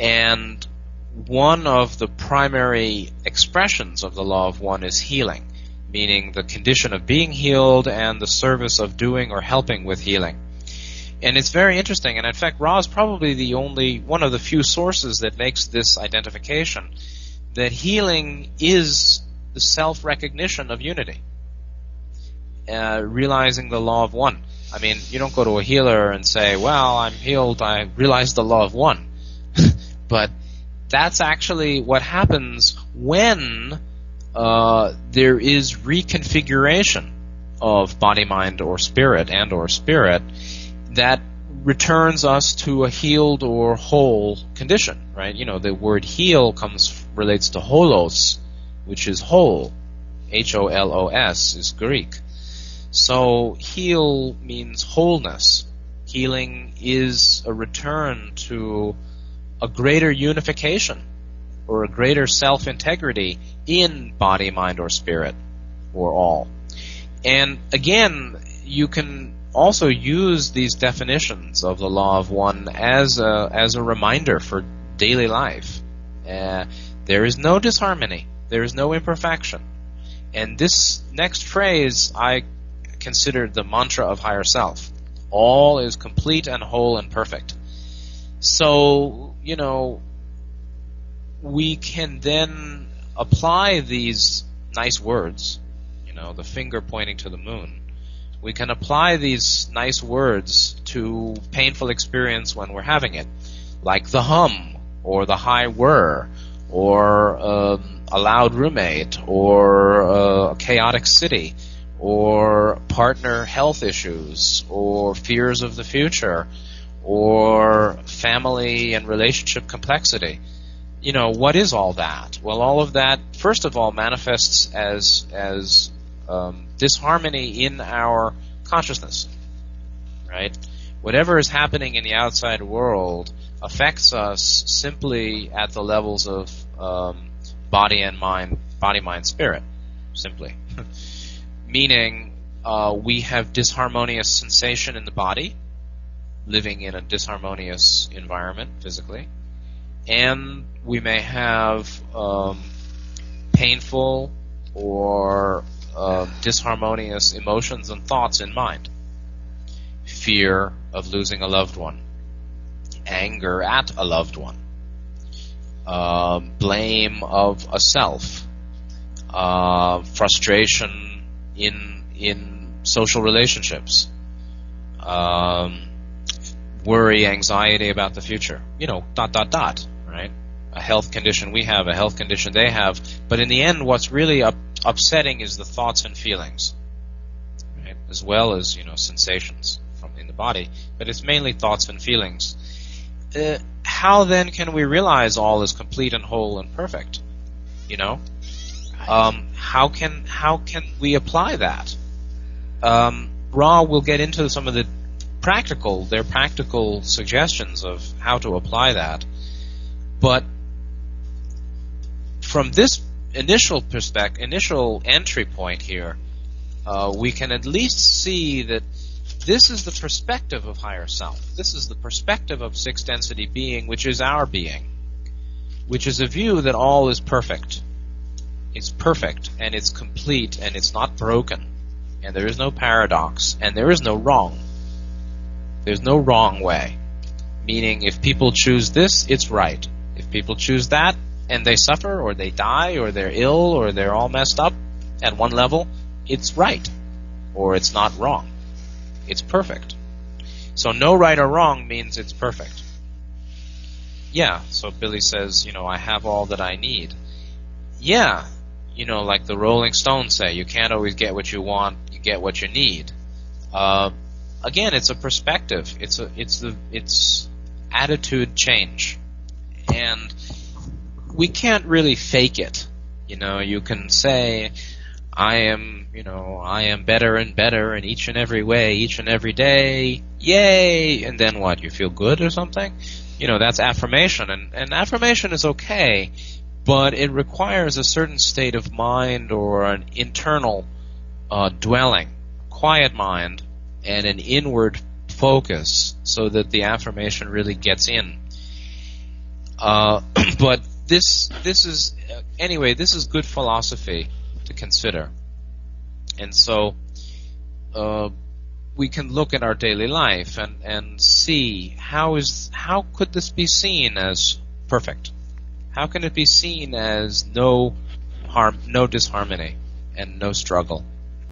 And one of the primary expressions of the law of one is healing, meaning the condition of being healed and the service of doing or helping with healing. And it's very interesting, and in fact Ra is probably the only one of the few sources that makes this identification, that healing is the self-recognition of unity, realizing the law of one. I mean, you don't go to a healer and say, well, I'm healed, I realized the law of one. But that's actually what happens when there is reconfiguration of body, mind, or spirit, that returns us to a healed or whole condition, right? You know, the word heal relates to holos, which is whole. H-O-L-O-S is Greek. So heal means wholeness. Healing is a return to a greater unification or a greater self-integrity in body, mind, or spirit, or all. And again, you can also use these definitions of the law of one as a reminder for daily life. There is no disharmony. There is no imperfection. And this next phrase I consider the mantra of higher self. All is complete and whole and perfect. So, you know, we can then apply these nice words, you know, the finger pointing to the moon. We can apply these nice words to painful experience when we're having it, like the hum, or the high whir, or a loud roommate, or a chaotic city, or partner health issues, or fears of the future, or family and relationship complexity. You know, what is all that? Well, all of that, first of all, manifests as disharmony in our consciousness, right? Whatever is happening in the outside world affects us simply at the levels of body, mind, spirit, simply. Meaning, we have disharmonious sensation in the body, living in a disharmonious environment physically, and we may have painful or disharmonious emotions and thoughts in mind. Fear of losing a loved one, anger at a loved one, blame of a self, frustration in social relationships, worry, anxiety about the future, you know, ... right? A health condition we have, a health condition they have, but in the end what's really upsetting is the thoughts and feelings, right? As well as, you know, sensations from in the body, but it's mainly thoughts and feelings. How then can we realize all is complete and whole and perfect? You know, how can we apply that? Ra will get into some of their practical suggestions of how to apply that, but from this initial entry point here, we can at least see that this is the perspective of higher self. This is the perspective of sixth density being, which is our being, which is a view that all is perfect. It's perfect, and it's complete, and it's not broken, and there is no paradox, and there is no wrong. There's no wrong way. Meaning, if people choose this, it's right. If people choose that, and they suffer, or they die, or they're ill, or they're all messed up at one level, it's right. Or it's not wrong. It's perfect. So no right or wrong means it's perfect. Yeah, so Billy says, you know, I have all that I need. Yeah, you know, like the Rolling Stones say, you can't always get what you want, you get what you need. Again, it's a perspective. It's attitude change. And we can't really fake it. You know, you can say, I am better and better in each and every way, each and every day, yay, and then what, you feel good or something? You know, that's affirmation, and affirmation is okay, but it requires a certain state of mind or an internal dwelling, quiet mind, and an inward focus so that the affirmation really gets in. But this is anyway. This is good philosophy to consider, and so we can look at our daily life and see how could this be seen as perfect? How can it be seen as no harm, no disharmony, and no struggle?